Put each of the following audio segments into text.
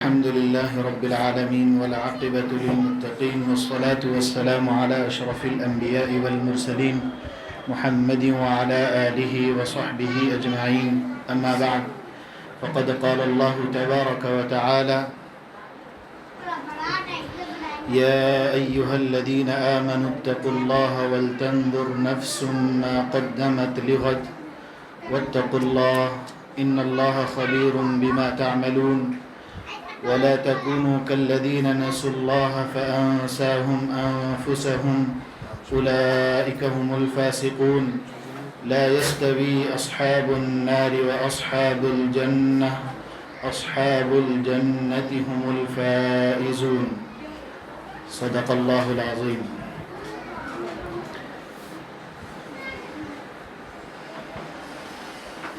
الحمد لله رب العالمين والعاقبة للمتقين والصلاة والسلام على أشرف الأنبياء والمرسلين محمد وعلى آله وصحبه أجمعين. أما بعد، فقد قال الله تبارك وتعالى: يا أيها الذين آمنوا اتقوا الله ولتنظر نفس ما قدمت لغد واتقوا الله إن الله خبير بما تعملون ولا تكونوا كالذين نسوا الله فأنساهم أنفسهم أولئك هم الفاسقون لا يستوي أصحاب النار وأصحاب الجنة أصحاب الجنة هم الفائزون. صدق الله العظيم.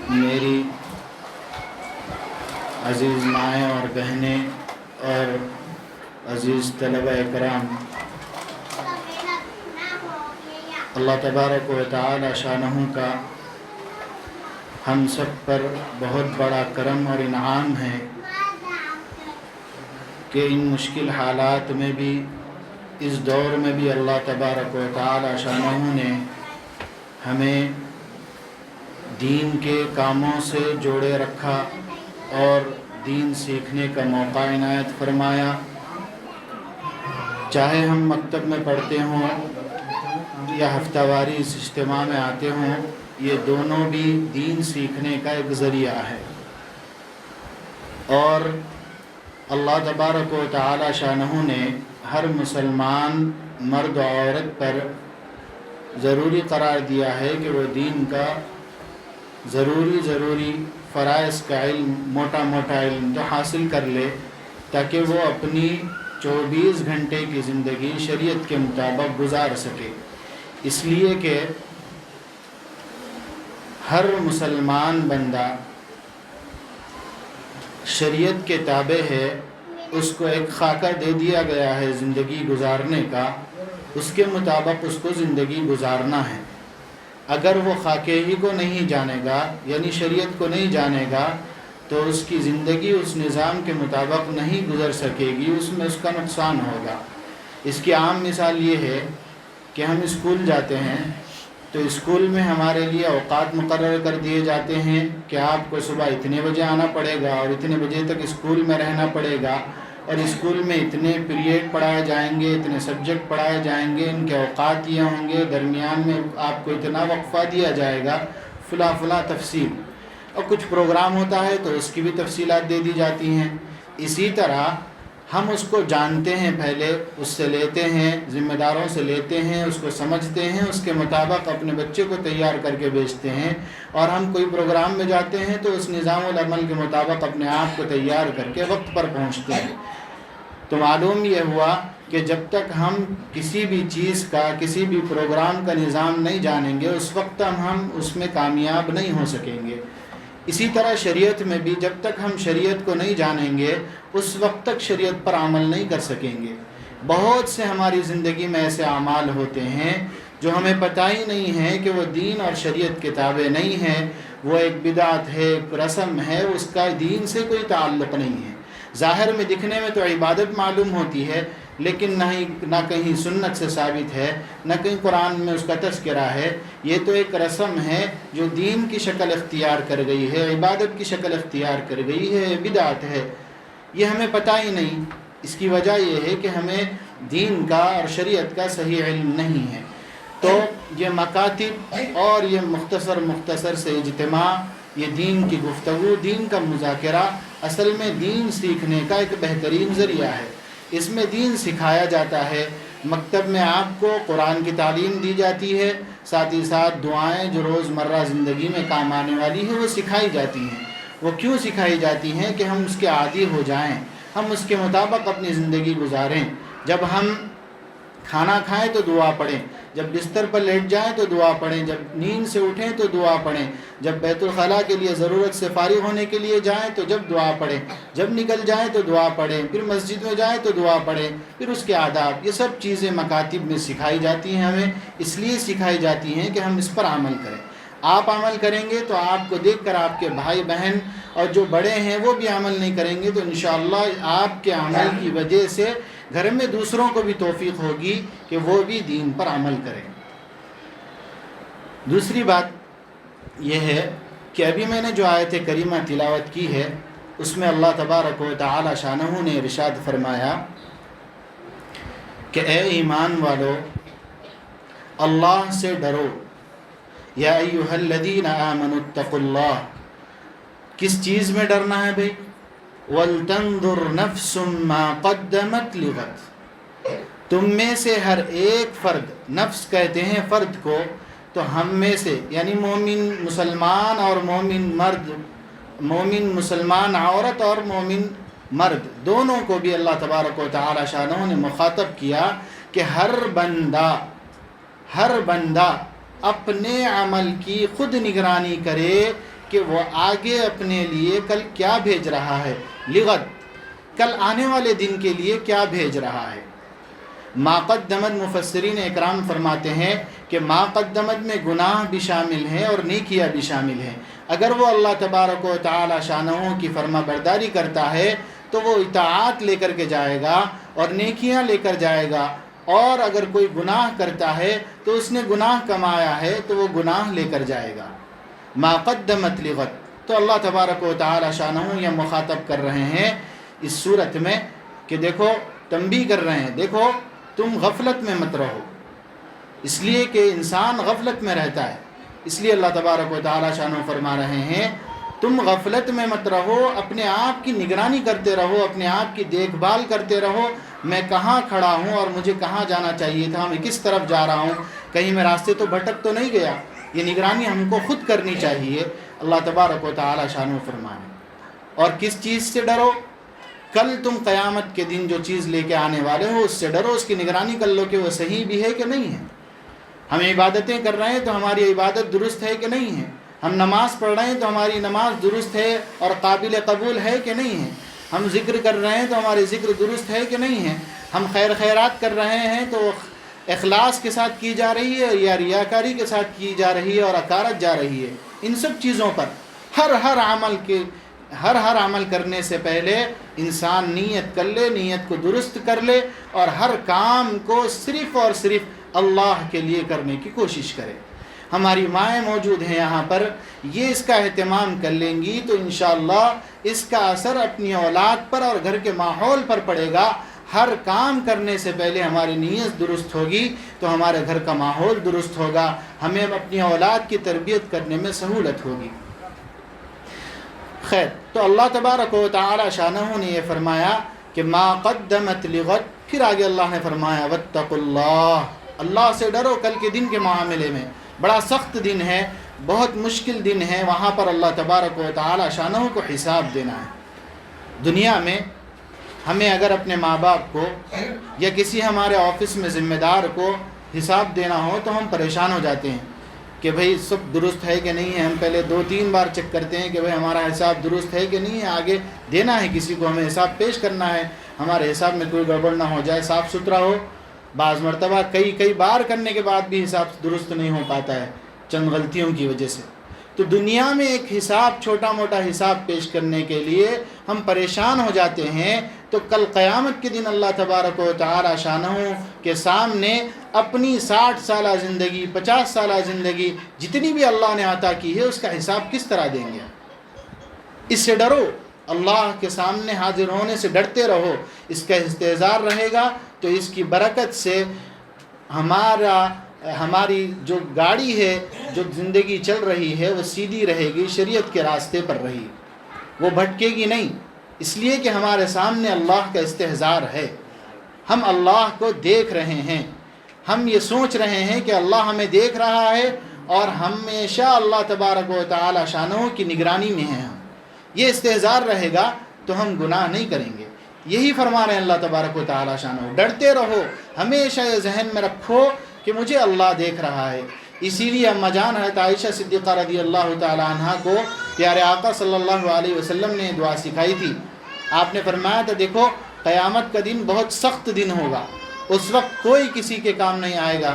میری عزیز مائیں اور بہنیں اور عزیز طلبہ کرام، اللہ تبارک و تعالی شانہ کا ہم سب پر بہت بڑا کرم اور انعام ہے کہ ان مشکل حالات میں بھی، اس دور میں بھی اللہ تبارک و تعالی شانہ نے ہمیں دین کے کاموں سے جوڑے رکھا اور دین سیکھنے کا موقع عنایت فرمایا. چاہے ہم مکتب میں پڑھتے ہوں یا ہفتہ واری اس اجتماع میں آتے ہوں، یہ دونوں بھی دین سیکھنے کا ایک ذریعہ ہے. اور اللہ تبارک و تعالی شانہ نے ہر مسلمان مرد و عورت پر ضروری قرار دیا ہے کہ وہ دین کا ضروری فرائض کا علم، موٹا علم تو حاصل کر لے، تاکہ وہ اپنی 24 گھنٹے کی زندگی شریعت کے مطابق گزار سکے. اس لیے کہ ہر مسلمان بندہ شریعت کے تابع ہے، اس کو ایک خاکہ دے دیا گیا ہے زندگی گزارنے کا، اس کے مطابق اس کو زندگی گزارنا ہے. اگر وہ خاکے ہی کو نہیں جانے گا، یعنی شریعت کو نہیں جانے گا، تو اس کی زندگی اس نظام کے مطابق نہیں گزر سکے گی، اس میں اس کا نقصان ہوگا. اس کی عام مثال یہ ہے کہ ہم اسکول جاتے ہیں تو اسکول میں ہمارے لیے اوقات مقرر کر دیے جاتے ہیں کہ آپ کو صبح اتنے بجے آنا پڑے گا اور اتنے بجے تک اسکول میں رہنا پڑے گا، اور اسکول میں اتنے پیریڈ پڑھائے جائیں گے، اتنے سبجیکٹ پڑھائے جائیں گے، ان کے اوقات یہ ہوں گے، درمیان میں آپ کو اتنا وقفہ دیا جائے گا، فلاں تفصیل. اور کچھ پروگرام ہوتا ہے تو اس کی بھی تفصیلات دے دی جاتی ہیں. اسی طرح ہم اس کو جانتے ہیں، پہلے اس سے لیتے ہیں، ذمہ داروں سے لیتے ہیں، اس کو سمجھتے ہیں، اس کے مطابق اپنے بچے کو تیار کر کے بھیجتے ہیں، اور ہم کوئی پروگرام میں جاتے ہیں تو اس نظام العمل کے مطابق اپنے آپ کو تیار کر کے وقت پر پہنچتے ہیں. تو معلوم یہ ہوا کہ جب تک ہم کسی بھی چیز کا، کسی بھی پروگرام کا نظام نہیں جانیں گے، اس وقت ہم اس میں کامیاب نہیں ہو سکیں گے. اسی طرح شریعت میں بھی جب تک ہم شریعت کو نہیں جانیں گے، اس وقت تک شریعت پر عمل نہیں کر سکیں گے. بہت سے ہماری زندگی میں ایسے اعمال ہوتے ہیں جو ہمیں پتہ ہی نہیں ہے کہ وہ دین اور شریعت کے تابع نہیں ہیں، وہ ایک بدعت ہے، ایک رسم ہے، اس کا دین سے کوئی تعلق نہیں ہے. ظاہر میں دکھنے میں تو عبادت معلوم ہوتی ہے، لیکن نہ کہیں سنت سے ثابت ہے، نہ کہیں قرآن میں اس کا تذکرہ ہے. یہ تو ایک رسم ہے جو دین کی شکل اختیار کر گئی ہے، عبادت کی شکل اختیار کر گئی ہے، بدعت ہے. یہ ہمیں پتہ ہی نہیں. اس کی وجہ یہ ہے کہ ہمیں دین کا اور شریعت کا صحیح علم نہیں ہے. تو یہ مکاتب اور یہ مختصر سے اجتماع، یہ دین کی گفتگو، دین کا مذاکرہ اصل میں دین سیکھنے کا ایک بہترین ذریعہ ہے. اس میں دین سکھایا جاتا ہے. مکتب میں آپ کو قرآن کی تعلیم دی جاتی ہے، ساتھ ہی ساتھ دعائیں جو روزمرہ زندگی میں کام آنے والی ہیں وہ سکھائی جاتی ہیں. وہ کیوں سکھائی جاتی ہیں؟ کہ ہم اس کے عادی ہو جائیں، ہم اس کے مطابق اپنی زندگی گزاریں. جب ہم کھانا کھائیں تو دعا پڑھیں، جب بستر پر لیٹ جائیں تو دعا پڑھیں، جب نیند سے اٹھیں تو دعا پڑھیں، جب بیت الخلاء کے لیے ضرورت سے فارغ ہونے کے لیے جائیں تو جب دعا پڑھیں، جب نکل جائیں تو دعا پڑھیں، پھر مسجد میں جائیں تو دعا پڑھیں، پھر اس کے آداب. یہ سب چیزیں مکاتب میں سکھائی جاتی ہیں. ہمیں اس لیے سکھائی جاتی ہیں کہ ہم اس پر عمل کریں. آپ عمل کریں گے تو آپ کو دیکھ کر آپ کے بھائی بہن اور جو بڑے ہیں وہ بھی عمل نہیں کریں گے، تو انشاءاللہ آپ کے عمل کی وجہ سے گھر میں دوسروں کو بھی توفیق ہوگی کہ وہ بھی دین پر عمل کریں۔ دوسری بات یہ ہے کہ ابھی میں نے جو آیت کریمہ تلاوت کی ہے اس میں اللہ تبارک و تعالی شانہ نے ارشاد فرمایا کہ اے ایمان والو اللہ سے ڈرو، یا ایھا الذین آمنوا اتقوا اللہ۔ کس چیز میں ڈرنا ہے بھئی؟ وَلْتَنْظُرْ نَفْسٌ مَا قَدَّمَتْ لِغَدٍ۔ تم میں سے ہر ایک فرد، نفس کہتے ہیں فرد کو، تو ہم میں سے یعنی مومن مسلمان اور مومن مرد، مومن مسلمان عورت اور مومن مرد دونوں کو بھی اللہ تبارک و تعالی شانہ نے مخاطب کیا کہ ہر بندہ اپنے عمل کی خود نگرانی کرے کہ وہ آگے اپنے لیے کل کیا بھیج رہا ہے، لغد کل آنے والے دن کے لیے کیا بھیج رہا ہے۔ ما قدمت، مفسرین اکرام فرماتے ہیں کہ ما قدمت میں گناہ بھی شامل ہیں اور نیکیاں بھی شامل ہیں۔ اگر وہ اللہ تبارک و تعالی شانہ کی فرما برداری کرتا ہے تو وہ اطاعت لے کر کے جائے گا اور نیکیاں لے کر جائے گا، اور اگر کوئی گناہ کرتا ہے تو اس نے گناہ کمایا ہے تو وہ گناہ لے کر جائے گا۔ ما قدمت لغد، تو اللہ تبارک و تعالی شانہ یہ مخاطب کر رہے ہیں اس صورت میں کہ دیکھو، تنبیہ کر رہے ہیں، دیکھو تم غفلت میں مت رہو، اس لیے کہ انسان غفلت میں رہتا ہے، اس لیے اللہ تبارک و تعالی شانہ فرما رہے ہیں تم غفلت میں مت رہو، اپنے آپ کی نگرانی کرتے رہو، اپنے آپ کی دیکھ بھال کرتے رہو، میں کہاں کھڑا ہوں اور مجھے کہاں جانا چاہیے تھا، میں کس طرف جا رہا ہوں، کہیں میں راستے تو بھٹک تو نہیں گیا۔ یہ نگرانی ہم کو خود کرنی چاہیے، اللہ تبارک و تعالی شانہ فرمائے۔ اور کس چیز سے ڈرو؟ کل تم قیامت کے دن جو چیز لے کے آنے والے ہو اس سے ڈرو، اس کی نگرانی کر لو کہ وہ صحیح بھی ہے کہ نہیں ہے۔ ہم عبادتیں کر رہے ہیں تو ہماری عبادت درست ہے کہ نہیں ہے، ہم نماز پڑھ رہے ہیں تو ہماری نماز درست ہے اور قابل قبول ہے کہ نہیں ہے، ہم ذکر کر رہے ہیں تو ہماری ذکر درست ہے کہ نہیں ہے، ہم خیرات کر رہے ہیں تو اخلاص کے ساتھ کی جا رہی ہے یا ریاکاری کے ساتھ کی جا رہی ہے اور اکارت جا رہی ہے۔ ان سب چیزوں پر ہر عمل کرنے سے پہلے انسان نیت کر لے، نیت کو درست کر لے اور ہر کام کو صرف اور صرف اللہ کے لیے کرنے کی کوشش کرے۔ ہماری مائیں موجود ہیں یہاں پر، یہ اس کا اہتمام کر لیں گی تو انشاءاللہ اس کا اثر اپنی اولاد پر اور گھر کے ماحول پر پڑے گا۔ ہر کام کرنے سے پہلے ہماری نیت درست ہوگی تو ہمارے گھر کا ماحول درست ہوگا، ہمیں اپنی اولاد کی تربیت کرنے میں سہولت ہوگی۔ خیر، تو اللہ تبارک و تعالی شانہ نے یہ فرمایا کہ ما قدمت لغد، پھر آگے اللہ نے فرمایا واتقوا اللہ، اللہ سے ڈرو کل کے دن کے معاملے میں۔ بڑا سخت دن ہے، بہت مشکل دن ہے، وہاں پر اللہ تبارک و تعالی شانہ کو حساب دینا ہے۔ دنیا میں ہمیں اگر اپنے ماں باپ کو یا کسی ہمارے آفس میں ذمہ دار کو حساب دینا ہو تو ہم پریشان ہو جاتے ہیں کہ بھئی سب درست ہے کہ نہیں ہے، ہم پہلے 2-3 بار چیک کرتے ہیں کہ بھئی ہمارا حساب درست ہے کہ نہیں ہے، آگے دینا ہے کسی کو، ہمیں حساب پیش کرنا ہے، ہمارے حساب میں کوئی گڑبڑ نہ ہو جائے، صاف ستھرا ہو۔ بعض مرتبہ کئی بار کرنے کے بعد بھی حساب درست نہیں ہو پاتا ہے چند غلطیوں کی وجہ سے۔ تو دنیا میں ایک حساب، چھوٹا موٹا حساب پیش کرنے کے لیے ہم پریشان ہو جاتے ہیں، تو کل قیامت کے دن اللہ تبارک و تعالی شانہ کے سامنے اپنی 60 سالہ زندگی، 50 سالہ زندگی جتنی بھی اللہ نے عطا کی ہے اس کا حساب کس طرح دیں گے؟ اس سے ڈرو، اللہ کے سامنے حاضر ہونے سے ڈرتے رہو، اس کا استحضار رہے گا تو اس کی برکت سے ہماری جو گاڑی ہے، جو زندگی چل رہی ہے وہ سیدھی رہے گی، شریعت کے راستے پر رہی، وہ بھٹکے گی نہیں، اس لیے کہ ہمارے سامنے اللہ کا استحضار ہے، ہم اللہ کو دیکھ رہے ہیں، ہم یہ سوچ رہے ہیں کہ اللہ ہمیں دیکھ رہا ہے اور ہمیشہ اللہ تبارک و تعالی شانہ کی نگرانی میں ہیں ہم، یہ استحضار رہے گا تو ہم گناہ نہیں کریں گے۔ یہی فرما رہے ہیں اللہ تبارک و تعالی شانہ، ڈرتے رہو، ہمیشہ یہ ذہن میں رکھو کہ مجھے اللہ دیکھ رہا ہے۔ اسی لیے اما جان حضرت عائشہ صدیقہ رضی اللہ تعالی عنہ کو پیارے آقا صلی اللہ علیہ وسلم نے دعا سکھائی تھی۔ آپ نے فرمایا تھا دیکھو قیامت کا دن بہت سخت دن ہوگا، اس وقت کوئی کسی کے کام نہیں آئے گا۔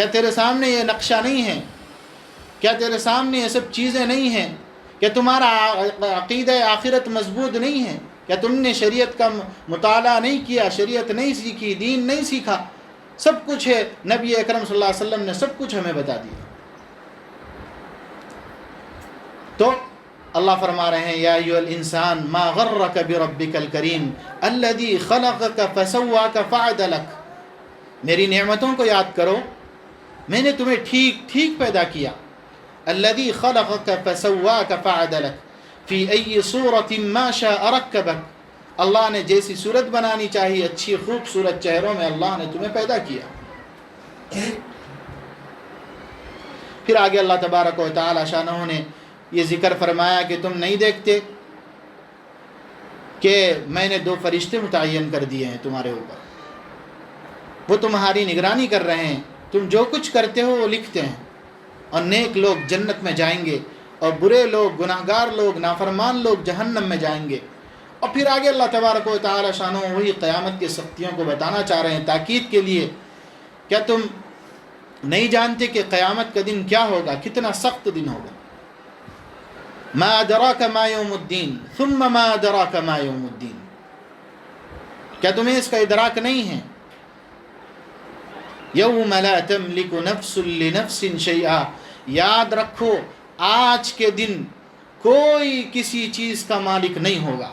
کیا تیرے سامنے یہ نقشہ نہیں ہے؟ کیا تیرے سامنے یہ سب چیزیں نہیں ہیں؟ کیا تمہارا عقیدہ آخرت مضبوط نہیں ہے؟ کیا تم نے شریعت کا مطالعہ نہیں کیا، شریعت نہیں سیکھی، دین نہیں سیکھا؟ سب کچھ ہے، نبی اکرم صلی اللہ علیہ وسلم نے سب کچھ ہمیں بتا دیا۔ تو اللہ فرما رہے ہیں یا ایھا الانسان ما غرک بربک الکریم الذی خلقک فسواک فعدلک، میری نعمتوں کو یاد کرو، میں نے تمہیں ٹھیک ٹھیک پیدا کیا۔ الذی خلقک فسواک فعدلک فی ای صورت ما شاء رکبک، اللہ نے جیسی صورت بنانی چاہیے، اچھی خوبصورت چہروں میں اللہ نے تمہیں پیدا کیا۔ پھر آگے اللہ تبارک و تعالی شانہ نے یہ ذکر فرمایا کہ تم نہیں دیکھتے کہ میں نے 2 فرشتے متعین کر دیے ہیں تمہارے اوپر، وہ تمہاری نگرانی کر رہے ہیں، تم جو کچھ کرتے ہو وہ لکھتے ہیں، اور نیک لوگ جنت میں جائیں گے اور برے لوگ، گناہگار لوگ، نافرمان لوگ جہنم میں جائیں گے۔ اور پھر آگے اللہ تبارک و تعالی شانہ وہی قیامت کی سختیوں کو بتانا چاہ رہے ہیں تاکید کے لیے۔ کیا تم نہیں جانتے کہ قیامت کا دن کیا ہوگا، کتنا سخت دن ہوگا؟ ما ادراک ما یوم الدین ثم ما ادراک ما یوم الدین، کیا تمہیں اس کا ادراک نہیں ہے؟ یوم لا تملک نفس لنفس شیئا، یاد رکھو آج کے دن کوئی کسی چیز کا مالک نہیں ہوگا۔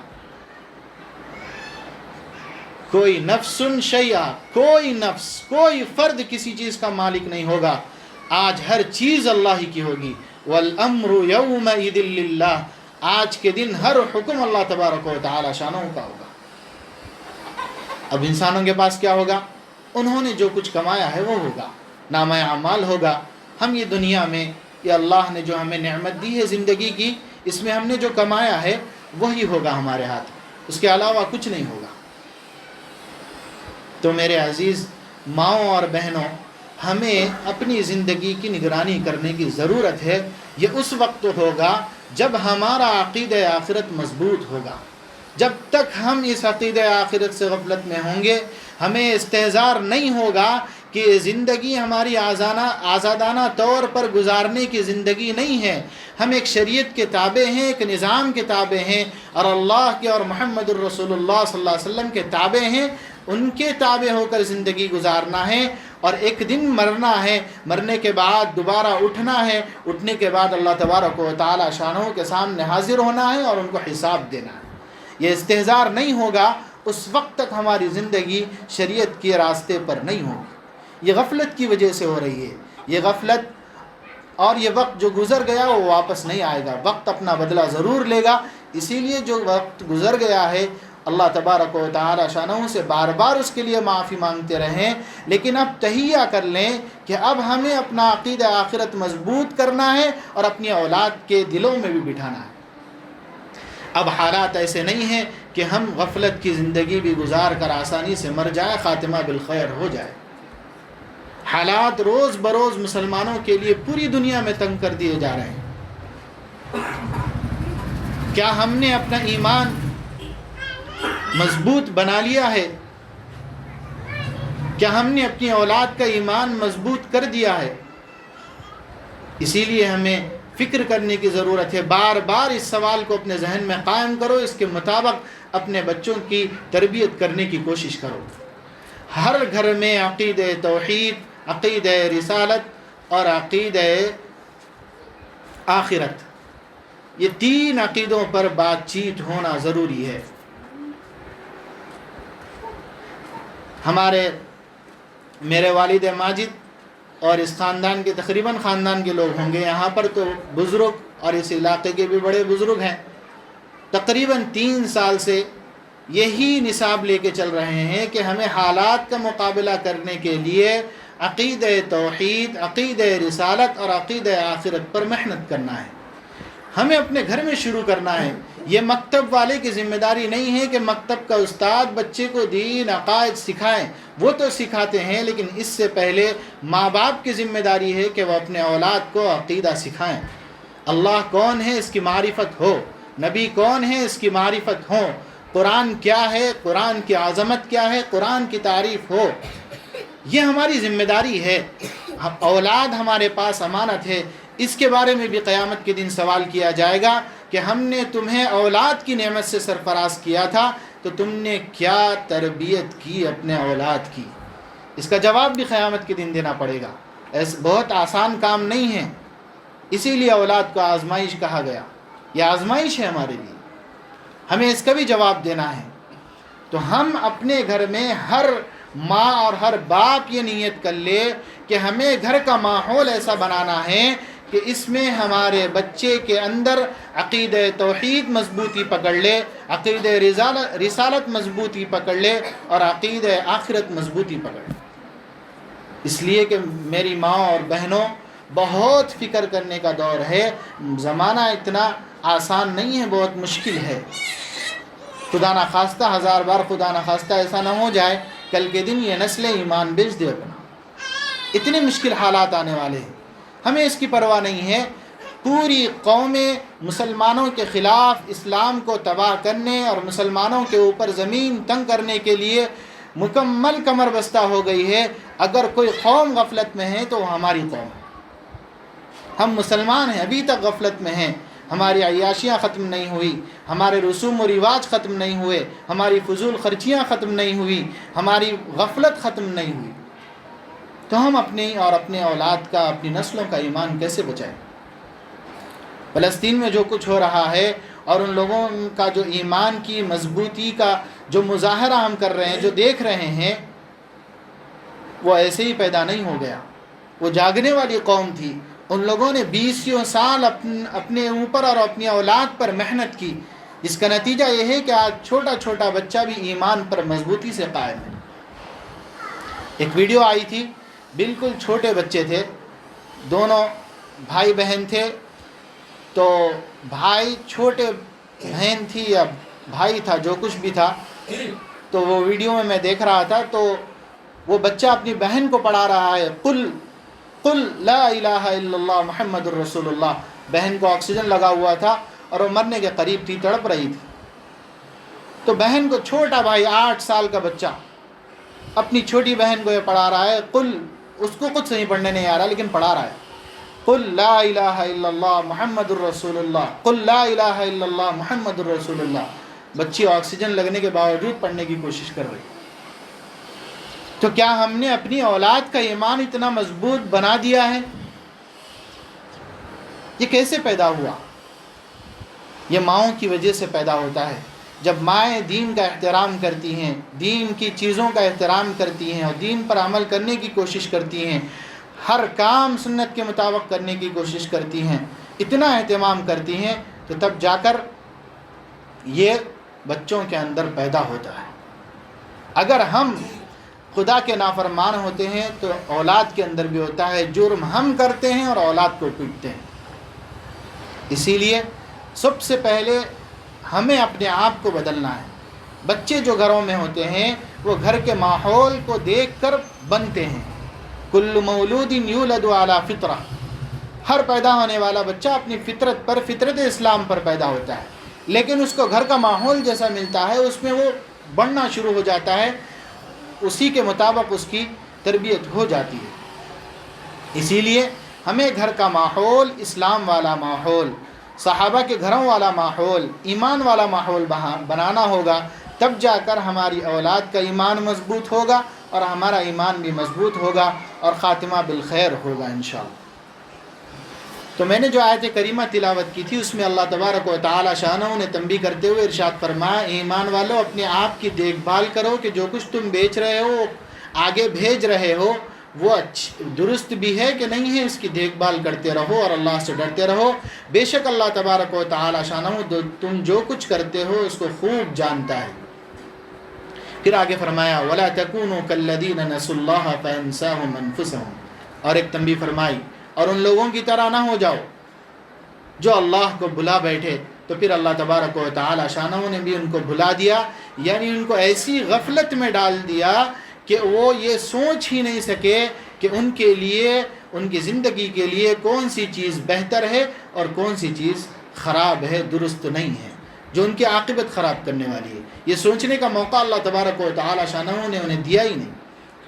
کوئی نفس شیئا، کوئی نفس، کوئی فرد کسی چیز کا مالک نہیں ہوگا، آج ہر چیز اللہ ہی کی ہوگی۔ والامر یومئذ للہ، آج کے دن ہر حکم اللہ تبارک و تعالی شانہ کا ہوگا۔ اب انسانوں کے پاس کیا ہوگا؟ انہوں نے جو کچھ کمایا ہے وہ ہوگا، نامہ اعمال ہوگا۔ ہم یہ دنیا میں، یہ اللہ نے جو ہمیں نعمت دی ہے زندگی کی، اس میں ہم نے جو کمایا ہے وہی ہوگا ہمارے ہاتھ، اس کے علاوہ کچھ نہیں ہوگا۔ تو میرے عزیز ماؤں اور بہنوں، ہمیں اپنی زندگی کی نگرانی کرنے کی ضرورت ہے۔ یہ اس وقت ہوگا جب ہمارا عقیدہ آخرت مضبوط ہوگا۔ جب تک ہم اس عقیدہ آخرت سے غفلت میں ہوں گے، ہمیں استحضار نہیں ہوگا کہ زندگی ہماری آزادانہ طور پر گزارنے کی زندگی نہیں ہے، ہم ایک شریعت کے تابع ہیں، ایک نظام کے تابع ہیں، اور اللہ کے اور محمد الرسول اللہ صلی اللہ علیہ وسلم کے تابع ہیں۔ ان کے تابع ہو کر زندگی گزارنا ہے، اور ایک دن مرنا ہے، مرنے کے بعد دوبارہ اٹھنا ہے، اٹھنے کے بعد اللہ تبارک و تعالی شانہ کے سامنے حاضر ہونا ہے اور ان کو حساب دینا ہے۔ یہ استحضار نہیں ہوگا اس وقت تک ہماری زندگی شریعت کے راستے پر نہیں ہوگی۔ یہ غفلت کی وجہ سے ہو رہی ہے، یہ غفلت، اور یہ وقت جو گزر گیا وہ واپس نہیں آئے گا، وقت اپنا بدلہ ضرور لے گا۔ اسی لیے جو وقت گزر گیا ہے اللہ تبارک و تعالی شانہ سے بار بار اس کے لیے معافی مانگتے رہیں، لیکن اب تہیہ کر لیں کہ اب ہمیں اپنا عقیدہ آخرت مضبوط کرنا ہے اور اپنی اولاد کے دلوں میں بھی بٹھانا ہے۔ اب حالات ایسے نہیں ہیں کہ ہم غفلت کی زندگی بھی گزار کر آسانی سے مر جائیں، خاتمہ بالخیر ہو جائے۔ حالات روز بروز مسلمانوں کے لیے پوری دنیا میں تنگ کر دیے جا رہے ہیں۔ کیا ہم نے اپنا ایمان مضبوط بنا لیا ہے؟ کیا ہم نے اپنی اولاد کا ایمان مضبوط کر دیا ہے؟ اسی لیے ہمیں فکر کرنے کی ضرورت ہے۔ بار بار اس سوال کو اپنے ذہن میں قائم کرو، اس کے مطابق اپنے بچوں کی تربیت کرنے کی کوشش کرو۔ ہر گھر میں عقیدہ توحید، عقیدہ رسالت اور عقیدہ آخرت، یہ 3 عقیدوں پر بات چیت ہونا ضروری ہے۔ میرے والد ماجد اور اس خاندان کے تقریباً خاندان کے لوگ ہوں گے، یہاں پر تو بزرگ اور اس علاقے کے بھی بڑے بزرگ ہیں، تقریباً 3 سال سے یہی نصاب لے کے چل رہے ہیں کہ ہمیں حالات کا مقابلہ کرنے کے لیے عقیدہ توحید، عقیدہ رسالت اور عقیدہ آخرت پر محنت کرنا ہے۔ ہمیں اپنے گھر میں شروع کرنا ہے۔ یہ مکتب والے کی ذمہ داری نہیں ہے کہ مکتب کا استاد بچے کو دین عقائد سکھائیں، وہ تو سکھاتے ہیں، لیکن اس سے پہلے ماں باپ کی ذمہ داری ہے کہ وہ اپنے اولاد کو عقیدہ سکھائیں۔ اللہ کون ہے اس کی معرفت ہو، نبی کون ہے اس کی معرفت ہو، قرآن کیا ہے، قرآن کی عظمت کیا ہے، قرآن کی تعریف ہو۔ یہ ہماری ذمہ داری ہے۔ اولاد ہمارے پاس امانت ہے، اس کے بارے میں بھی قیامت کے دن سوال کیا جائے گا کہ ہم نے تمہیں اولاد کی نعمت سے سرفراز کیا تھا تو تم نے کیا تربیت کی اپنے اولاد کی. اس کا جواب بھی قیامت کے دن دینا پڑے گا. بہت آسان کام نہیں ہے، اسی لیے اولاد کو آزمائش کہا گیا. یہ آزمائش ہے ہمارے لیے، ہمیں اس کا بھی جواب دینا ہے. تو ہم اپنے گھر میں ہر ماں اور ہر باپ یہ نیت کر لے کہ ہمیں گھر کا ماحول ایسا بنانا ہے کہ اس میں ہمارے بچے کے اندر عقیدہ توحید مضبوطی پکڑ لے، عقیدہ رسالت مضبوطی پکڑ لے اور عقیدہ آخرت مضبوطی پکڑ لے. اس لیے کہ میری ماں اور بہنوں، بہت فکر کرنے کا دور ہے. زمانہ اتنا آسان نہیں ہے، بہت مشکل ہے. خدا نخواستہ، ہزار بار خدا نخواستہ ایسا نہ ہو جائے کل کے دن یہ نسل ایمان بیچ دے اپنا. اتنے مشکل حالات آنے والے ہیں، ہمیں اس کی پرواہ نہیں ہے. پوری قومیں مسلمانوں کے خلاف اسلام کو تباہ کرنے اور مسلمانوں کے اوپر زمین تنگ کرنے کے لیے مکمل کمر بستہ ہو گئی ہے. اگر کوئی قوم غفلت میں ہے تو وہ ہماری قوم ہے. ہم مسلمان ہیں، ابھی تک غفلت میں ہیں. ہماری عیاشیاں ختم نہیں ہوئی، ہمارے رسوم و رواج ختم نہیں ہوئے، ہماری فضول خرچیاں ختم نہیں ہوئی، ہماری غفلت ختم نہیں ہوئی. تو ہم اپنی اور اپنے اولاد کا، اپنی نسلوں کا ایمان کیسے بچائیں؟ فلسطین میں جو کچھ ہو رہا ہے اور ان لوگوں کا جو ایمان کی مضبوطی کا جو مظاہرہ ہم کر رہے ہیں، جو دیکھ رہے ہیں، وہ ایسے ہی پیدا نہیں ہو گیا. وہ جاگنے والی قوم تھی. ان لوگوں نے 20 سال اپنے اوپر اور اپنی اولاد پر محنت کی. اس کا نتیجہ یہ ہے کہ آج چھوٹا چھوٹا بچہ بھی ایمان پر مضبوطی سے قائم ہے. ایک ویڈیو آئی تھی، بالکل چھوٹے بچے تھے، دونوں بھائی بہن تھے. تو بھائی چھوٹے بہن تھی یا بھائی تھا، جو کچھ بھی تھا، تو وہ ویڈیو میں دیکھ رہا تھا. تو وہ بچہ اپنی بہن کو پڑھا رہا ہے، قل لا الہ الا اللہ محمد الرسول اللہ. بہن کو آکسیجن لگا ہوا تھا اور وہ مرنے کے قریب تھی، تڑپ رہی تھی. تو بہن کو، چھوٹا بھائی 8 سال کا بچہ اپنی چھوٹی بہن کو یہ پڑھا رہا ہے. اس کو کچھ نہیں پڑھنے نہیں آ رہا لیکن پڑھا رہا ہے، قل لا الہ الا اللہ محمد الرسول اللہ، قل لا الہ الا اللہ محمد الرسول اللہ. بچی آکسیجن لگنے کے باوجود پڑھنے کی کوشش کر رہی. تو کیا ہم نے اپنی اولاد کا ایمان اتنا مضبوط بنا دیا ہے؟ یہ کیسے پیدا ہوا؟ یہ ماؤں کی وجہ سے پیدا ہوتا ہے. جب مائیں دین کا احترام کرتی ہیں، دین کی چیزوں کا احترام کرتی ہیں اور دین پر عمل کرنے کی کوشش کرتی ہیں، ہر کام سنت کے مطابق کرنے کی کوشش کرتی ہیں، اتنا اہتمام کرتی ہیں، تو تب جا کر یہ بچوں کے اندر پیدا ہوتا ہے. اگر ہم خدا کے نافرمان ہوتے ہیں تو اولاد کے اندر بھی ہوتا ہے. جرم ہم کرتے ہیں اور اولاد کو پیٹتے ہیں. اسی لیے سب سے پہلے ہمیں اپنے آپ کو بدلنا ہے. بچے جو گھروں میں ہوتے ہیں وہ گھر کے ماحول کو دیکھ کر بنتے ہیں. کل مولود یولد علی فطرہ، ہر پیدا ہونے والا بچہ اپنی فطرت پر، فطرت اسلام پر پیدا ہوتا ہے. لیکن اس کو گھر کا ماحول جیسا ملتا ہے اس میں وہ بڑھنا شروع ہو جاتا ہے، اسی کے مطابق اس کی تربیت ہو جاتی ہے. اسی لیے ہمیں گھر کا ماحول، اسلام والا ماحول، صحابہ کے گھروں والا ماحول، ایمان والا ماحول بنانا ہوگا. تب جا کر ہماری اولاد کا ایمان مضبوط ہوگا اور ہمارا ایمان بھی مضبوط ہوگا اور خاتمہ بالخیر ہوگا انشاءاللہ. تو میں نے جو آیت کریمہ تلاوت کی تھی اس میں اللہ تبارک و تعالی شانہ نے تنبیہ کرتے ہوئے ارشاد فرمایا، ایمان والو اپنے آپ کی دیکھ بھال کرو کہ جو کچھ تم بیچ رہے ہو، آگے بھیج رہے ہو، وہ درست بھی ہے کہ نہیں ہے، اس کی دیکھ بھال کرتے رہو اور اللہ سے ڈرتے رہو. بے شک اللہ تبارک و تعالی شانہ تم جو کچھ کرتے ہو اس کو خوب جانتا ہے. پھر آگے فرمایا وَلَا تَكُونُوا كَالَّذِينَ نَسُوا اللَّهَ فَأَنسَاهُمْ أَنفُسَهُمْ، اور ایک تنبیہ فرمائی، اور ان لوگوں کی طرح نہ ہو جاؤ جو اللہ کو بھلا بیٹھے. تو پھر اللہ تبارک و تعالی شانہ نے بھی ان کو بھلا دیا، یعنی ان کو ایسی غفلت میں ڈال دیا کہ وہ یہ سوچ ہی نہیں سکے کہ ان کے لیے، ان کی زندگی کے لیے کون سی چیز بہتر ہے اور کون سی چیز خراب ہے، درست نہیں ہے، جو ان کی عاقبت خراب کرنے والی ہے. یہ سوچنے کا موقع اللہ تبارک و تعالی شانہ نے انہیں دیا ہی نہیں.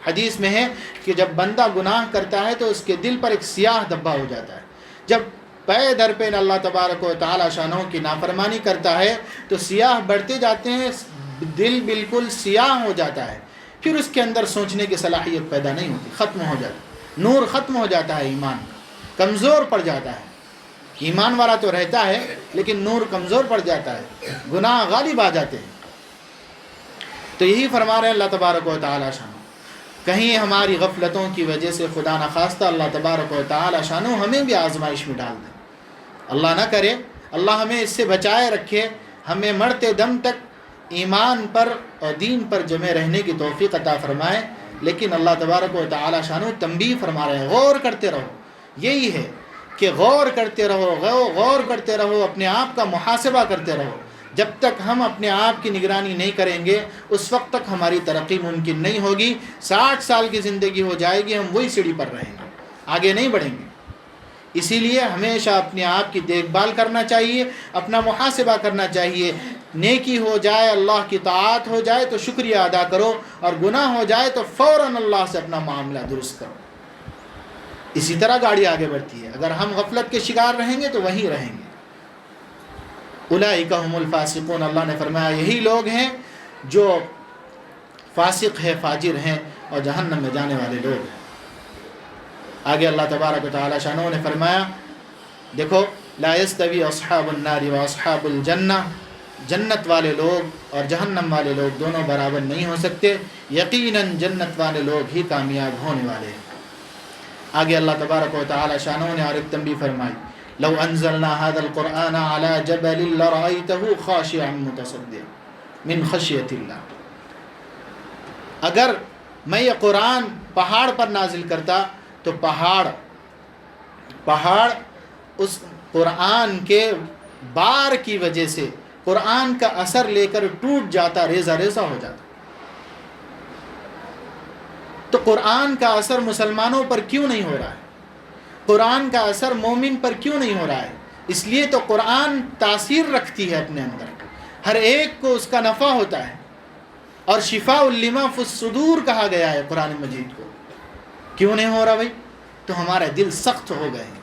حدیث میں ہے کہ جب بندہ گناہ کرتا ہے تو اس کے دل پر ایک سیاہ دھبا ہو جاتا ہے. جب پے در پہ اللہ تبارک و تعالی شانوں کی نافرمانی کرتا ہے تو سیاہ بڑھتے جاتے ہیں، دل بالکل سیاہ ہو جاتا ہے، پھر اس کے اندر سوچنے کی صلاحیت پیدا نہیں ہوتی، ختم ہو جاتی، نور ختم ہو جاتا ہے، ایمان کمزور پڑ جاتا ہے. ایمان والا تو رہتا ہے لیکن نور کمزور پڑ جاتا ہے، گناہ غالب آ جاتے ہیں. تو یہی فرما رہے ہیں اللہ تبارک و تعالی شانہ. کہیں ہماری غفلتوں کی وجہ سے خدا نخواستہ اللہ تبارک و تعالی شانہ ہمیں بھی آزمائش میں ڈال دیں، اللہ نہ کرے. اللہ ہمیں اس سے بچائے رکھے، ہمیں مرتے دم تک ایمان پر اور دین پر جمے رہنے کی توفیق عطا فرمائے. لیکن اللہ تبارک و تعالی شانہ تنبیہ فرما رہے ہیں، غور کرتے رہو. یہی ہے کہ غور کرتے رہو، غور کرتے رہو، اپنے آپ کا محاسبہ کرتے رہو. جب تک ہم اپنے آپ کی نگرانی نہیں کریں گے اس وقت تک ہماری ترقی ممکن نہیں ہوگی. 60 سال کی زندگی ہو جائے گی، ہم وہی سیڑھی پر رہیں گے، آگے نہیں بڑھیں گے. اسی لیے ہمیشہ اپنے آپ کی دیکھ بھال کرنا چاہیے، اپنا محاسبہ کرنا چاہیے. نیکی ہو جائے، اللہ کی طاعت ہو جائے تو شکریہ ادا کرو، اور گناہ ہو جائے تو فوراً اللہ سے اپنا معاملہ درست کرو. اسی طرح گاڑی آگے بڑھتی ہے. اگر ہم غفلت کے شکار رہیں گے تو وہیں رہیں گے. اولئک هم الفاسقون، اللہ نے فرمایا یہی لوگ ہیں جو فاسق ہے، فاجر ہیں اور جہنم میں جانے والے لوگ ہیں. آگے اللہ تبارک و تعالی شانہ نے فرمایا دیکھو لا یستوی اصحاب النار و اصحاب الجنہ، جنت والے لوگ اور جہنم والے لوگ دونوں برابر نہیں ہو سکتے. یقیناً جنت والے لوگ ہی کامیاب ہونے والے ہیں. آگے اللہ تبارک و تعالی شانہ نے اور ایک تنبیہ فرمائی، لو انزلنا هذا القرآن على جبل لرأيته خاشعا متصدعا من خشیۃ اللہ. اگر میں یہ قرآن پہاڑ پر نازل کرتا تو پہاڑ اس قرآن کے بار کی وجہ سے قرآن کا اثر لے کر ٹوٹ جاتا، ریزہ ریزہ ہو جاتا. تو قرآن کا اثر مسلمانوں پر کیوں نہیں ہو رہا ہے؟ قرآن کا اثر مومن پر کیوں نہیں ہو رہا ہے؟ اس لیے تو قرآن تاثیر رکھتی ہے اپنے اندر، ہر ایک کو اس کا نفع ہوتا ہے. اور شفاء لما فی الصدور کہا گیا ہے قرآن مجید کو. کیوں نہیں ہو رہا بھائی؟ تو ہمارے دل سخت ہو گئے ہیں،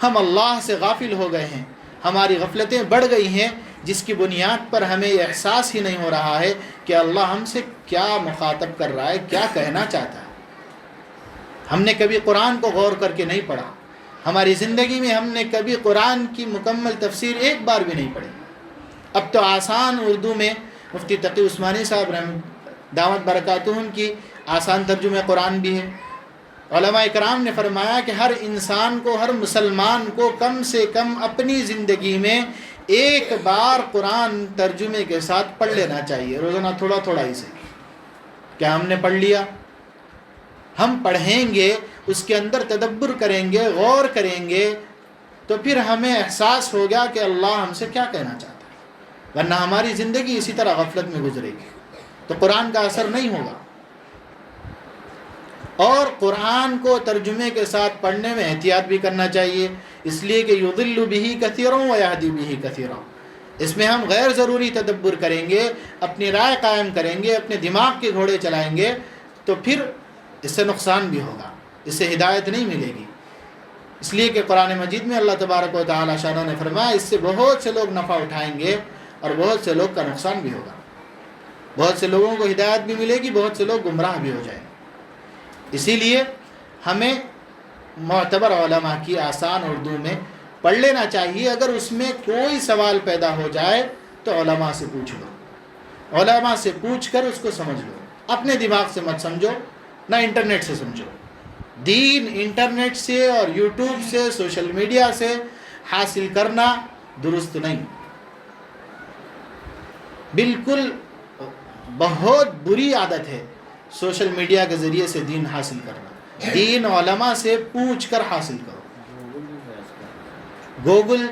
ہم اللہ سے غافل ہو گئے ہیں، ہماری غفلتیں بڑھ گئی ہیں، جس کی بنیاد پر ہمیں یہ احساس ہی نہیں ہو رہا ہے کہ اللہ ہم سے کیا مخاطب کر رہا ہے، کیا کہنا چاہتا ہے. ہم نے کبھی قرآن کو غور کر کے نہیں پڑھا، ہماری زندگی میں ہم نے کبھی قرآن کی مکمل تفسیر ایک بار بھی نہیں پڑھی. اب تو آسان اردو میں مفتی تقی عثمانی صاحب دعوت برکاتہم کی آسان ترجمہ قرآن بھی ہے. علماء اکرام نے فرمایا کہ ہر انسان کو، ہر مسلمان کو کم سے کم اپنی زندگی میں ایک بار قرآن ترجمے کے ساتھ پڑھ لینا چاہیے، روزانہ تھوڑا تھوڑا ہی سے. کیا ہم نے پڑھ لیا؟ ہم پڑھیں گے، اس کے اندر تدبر کریں گے، غور کریں گے، تو پھر ہمیں احساس ہوگا کہ اللہ ہم سے کیا کہنا چاہتا ہے. ورنہ ہماری زندگی اسی طرح غفلت میں گزرے گی تو قرآن کا اثر نہیں ہوگا. اور قرآن کو ترجمے کے ساتھ پڑھنے میں احتیاط بھی کرنا چاہیے، اس لیے کہ یضل بہ کثیرا ویہدی بہ کثیرا. اس میں ہم غیر ضروری تدبر کریں گے، اپنی رائے قائم کریں گے، اپنے دماغ کے گھوڑے چلائیں گے، تو پھر اس سے نقصان بھی ہوگا، اس سے ہدایت نہیں ملے گی. اس لیے کہ قرآن مجید میں اللہ تبارک و تعالی شانہ نے فرمایا اس سے بہت سے لوگ نفع اٹھائیں گے اور بہت سے لوگ کا نقصان بھی ہوگا. بہت سے لوگوں کو ہدایت بھی ملے گی، بہت سے لوگ گمراہ بھی ہو جائیں گے. اسی لیے ہمیں معتبر علماء کی آسان اردو میں پڑھ لینا چاہیے. اگر اس میں کوئی سوال پیدا ہو جائے تو علماء سے پوچھ لو، علماء سے پوچھ کر اس کو سمجھ لو. اپنے دماغ سے مت سمجھو، نہ انٹرنیٹ سے سمجھو. دین انٹرنیٹ سے اور یوٹیوب سے، سوشل میڈیا سے حاصل کرنا درست نہیں، بالکل بہت بری عادت ہے سوشل میڈیا کے ذریعے سے دین حاصل کرنا. دین علماء سے پوچھ کر حاصل کرو. گوگل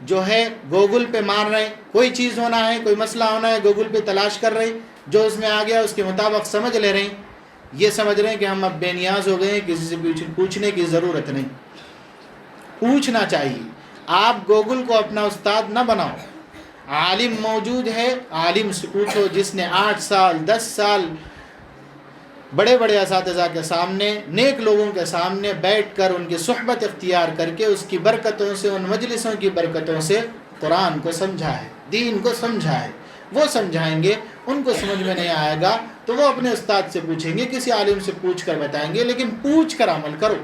جو ہے، گوگل پہ مار رہے، کوئی چیز ہونا ہے، کوئی مسئلہ ہونا ہے، گوگل پہ تلاش کر رہے، جو اس میں آ گیا اس کے مطابق سمجھ لے رہے ہیں. یہ سمجھ رہے ہیں کہ ہم اب بے نیاز ہو گئے ہیں، کسی سے پوچھنے کی ضرورت نہیں. پوچھنا چاہیے. آپ گوگل کو اپنا استاد نہ بناؤ. عالم موجود ہے، عالم سے پوچھو، جس نے 8 سال 10 سال بڑے بڑے اساتذہ کے سامنے، نیک لوگوں کے سامنے بیٹھ کر ان کی صحبت اختیار کر کے اس کی برکتوں سے، ان مجلسوں کی برکتوں سے قرآن کو سمجھا ہے، دین کو سمجھا ہے۔ وہ سمجھائیں گے، ان کو سمجھ میں نہیں آئے گا تو وہ اپنے استاد سے پوچھیں گے، کسی عالم سے پوچھ کر بتائیں گے، لیکن پوچھ کر عمل کرو،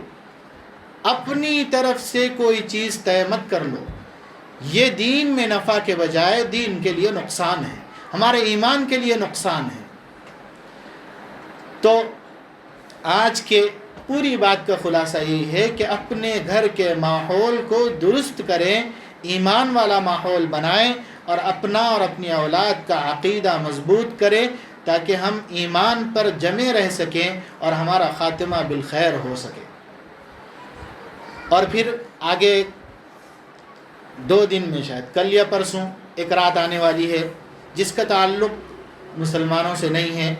اپنی طرف سے کوئی چیز طے مت کر لو۔ یہ دین میں نفع کے بجائے دین کے لیے نقصان ہے، ہمارے ایمان کے لیے نقصان ہے۔ تو آج کے پوری بات کا خلاصہ یہ ہے کہ اپنے گھر کے ماحول کو درست کریں، ایمان والا ماحول بنائیں اور اپنا اور اپنی اولاد کا عقیدہ مضبوط کریں تاکہ ہم ایمان پر جمے رہ سکیں اور ہمارا خاتمہ بالخیر ہو سکے۔ اور پھر آگے 2 دن میں، شاید کل یا پرسوں، ایک رات آنے والی ہے جس کا تعلق مسلمانوں سے نہیں ہے،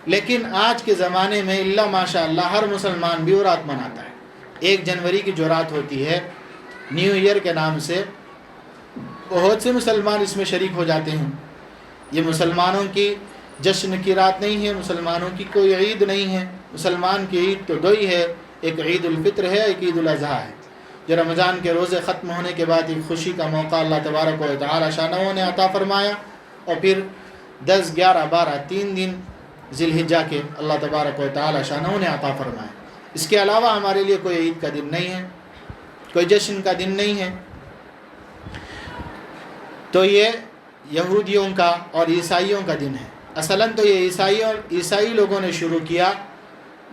لیکن آج کے زمانے میں اللہ ماشاء اللہ ہر مسلمان بھی وہ رات مناتا ہے۔ 1 جنوری کی جو رات ہوتی ہے نیو ایئر کے نام سے، بہت سے مسلمان اس میں شریک ہو جاتے ہیں۔ یہ مسلمانوں کی جشن کی رات نہیں ہے، مسلمانوں کی کوئی عید نہیں ہے۔ مسلمان کی عید تو 2 ہی ہے، ایک عید الفطر ہے، ایک عید الاضحیٰ ہے، جو رمضان کے روزے ختم ہونے کے بعد ایک خوشی کا موقع اللہ تبارک و تعالی شانہ نے عطا فرمایا، اور پھر 10، 11، 12 3 دن ذی الحجہ کے اللہ تبارک و تعالی شانہ نے عطا فرمایا۔ اس کے علاوہ ہمارے لیے کوئی عید کا دن نہیں ہے، کوئی جشن کا دن نہیں ہے۔ تو یہ یہودیوں کا اور عیسائیوں کا دن ہے۔ اصلاً تو یہ عیسائی لوگوں نے شروع کیا،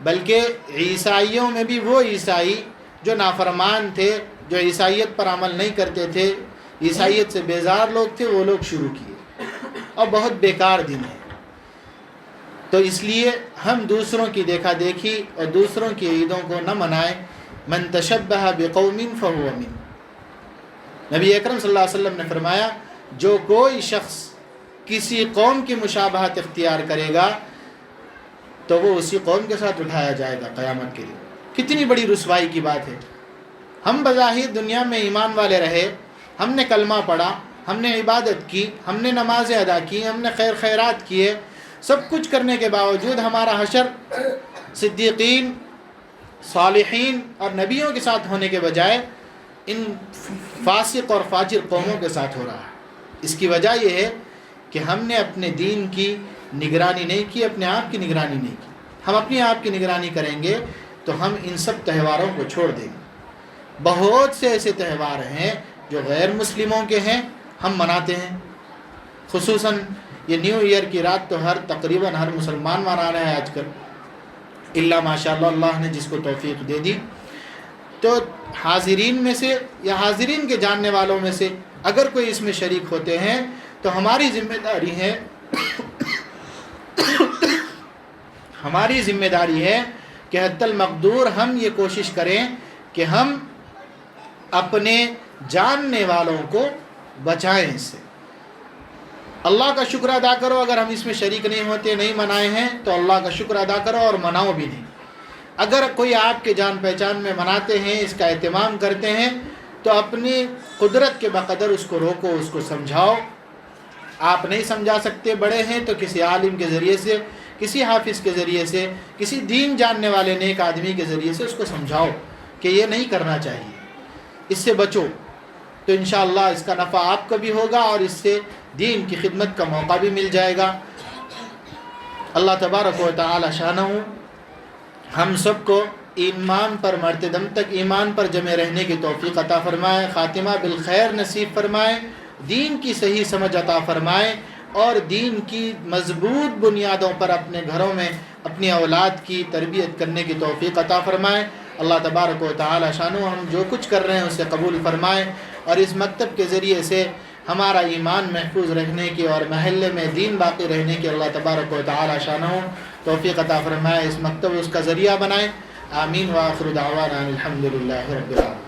بلکہ عیسائیوں میں بھی وہ عیسائی جو نافرمان تھے، جو عیسائیت پر عمل نہیں کرتے تھے، عیسائیت سے بیزار لوگ تھے، وہ لوگ شروع کیے، اور بہت بیکار دن ہے۔ تو اس لیے ہم دوسروں کی دیکھا دیکھی اور دوسروں کی عیدوں کو نہ منائیں۔ من تشبہ بقوم فہو من، نبی اکرم صلی اللہ علیہ وسلم نے فرمایا، جو کوئی شخص کسی قوم کی مشابہت اختیار کرے گا تو وہ اسی قوم کے ساتھ اٹھایا جائے گا قیامت کے لیے۔ کتنی بڑی رسوائی کی بات ہے۔ ہم بظاہر دنیا میں ایمان والے رہے، ہم نے کلمہ پڑھا، ہم نے عبادت کی، ہم نے نمازیں ادا کی، ہم نے خیرات کیے، سب کچھ کرنے کے باوجود ہمارا حشر صدیقین، صالحین اور نبیوں کے ساتھ ہونے کے بجائے ان فاسق اور فاجر قوموں کے ساتھ ہو رہا ہے۔ اس کی وجہ یہ ہے کہ ہم نے اپنے دین کی نگرانی نہیں کی، اپنے آپ کی نگرانی نہیں کی۔ ہم اپنے آپ کی نگرانی کریں گے تو ہم ان سب تہواروں کو چھوڑ دیں گے۔ بہت سے ایسے تہوار ہیں جو غیر مسلموں کے ہیں، ہم مناتے ہیں۔ خصوصاً یہ نیو ایئر کی رات تو تقریباً ہر مسلمان منا رہا ہے آج کل، اللہ ماشاء اللہ، اللہ نے جس کو توفیق دے دی۔ تو حاضرین میں سے یا حاضرین کے جاننے والوں میں سے اگر کوئی اس میں شریک ہوتے ہیں تو ہماری ذمہ داری ہے کہ حتی المقدور ہم یہ کوشش کریں کہ ہم اپنے جاننے والوں کو بچائیں اس سے۔ اللہ کا شکر ادا کرو، اگر ہم اس میں شریک نہیں ہوتے، نہیں منائے ہیں تو اللہ کا شکر ادا کرو اور مناؤ بھی نہیں۔ اگر کوئی آپ کے جان پہچان میں مناتے ہیں، اس کا اہتمام کرتے ہیں، تو اپنی قدرت کے بقدر اس کو روکو، اس کو سمجھاؤ۔ آپ نہیں سمجھا سکتے، بڑے ہیں تو کسی عالم کے ذریعے سے، کسی حافظ کے ذریعے سے، کسی دین جاننے والے نیک آدمی کے ذریعے سے اس کو سمجھاؤ کہ یہ نہیں کرنا چاہیے، اس سے بچو، تو انشاءاللہ اس کا نفع آپ کو بھی ہوگا اور اس سے دین کی خدمت کا موقع بھی مل جائے گا۔ اللہ تبارک و تعالی شانہ ہم سب کو ایمان پر مرتے دم تک ایمان پر جمے رہنے کی توفیق عطا فرمائے، خاتمہ بالخیر نصیب فرمائے، دین کی صحیح سمجھ عطا فرمائے، اور دین کی مضبوط بنیادوں پر اپنے گھروں میں اپنی اولاد کی تربیت کرنے کی توفیق عطا فرمائے۔ اللہ تبارک و تعالی شانہ ہم جو کچھ کر رہے ہیں اسے قبول فرمائے، اور اس مکتب کے ذریعے سے ہمارا ایمان محفوظ رہنے کی اور محلے میں دین باقی رہنے کی اللہ تبارک و تعالی شانہ توفیق عطا فرمائے، اس مکتب اس کا ذریعہ بنائے۔ آمین وآخر دعوانا الحمدللہ رب العالمین۔